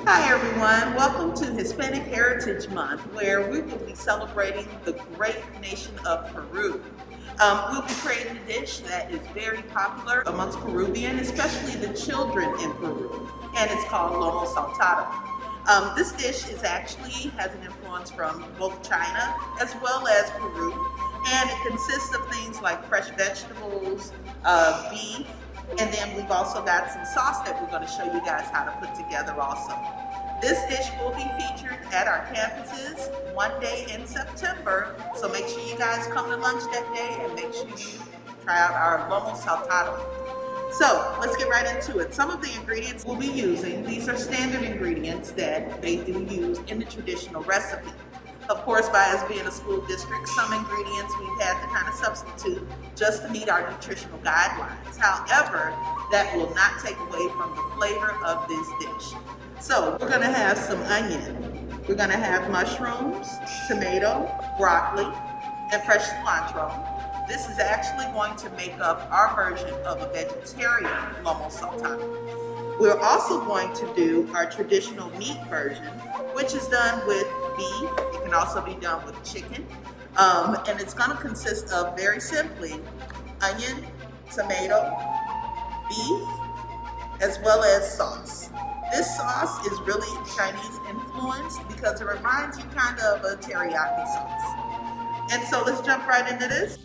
Hi everyone, welcome to Hispanic Heritage Month, where we will be celebrating the great nation of Peru. We'll be creating a dish that is very popular amongst Peruvian, especially the children in Peru, and it's called Lomo Saltado. This dish has an influence from both China as well as Peru, and it consists of things like fresh vegetables, beef, and then we've also got some sauce that we're going to show you guys how to put together also. This dish will be featured at our campuses one day in September, so make sure you guys come to lunch that day and make sure you try out our Lomo Saltado. So let's get right into it. Some of the ingredients we'll be using, these are standard ingredients that they do use in the traditional recipe. Of course, by us being a school district, some ingredients we've had to kind of substitute just to meet our nutritional guidelines. However, that will not take away from the flavor of this dish. So we're gonna have some onion. We're gonna have mushrooms, tomato, broccoli, and fresh cilantro. This is actually going to make up our version of a vegetarian Lomo Saltado. We're also going to do our traditional meat version, which is done with beef. It can also be done with chicken. And it's going to consist of, very simply, onion, tomato, beef, as well as sauce. This sauce is really Chinese influenced because it reminds you kind of a teriyaki sauce. And so let's jump right into this.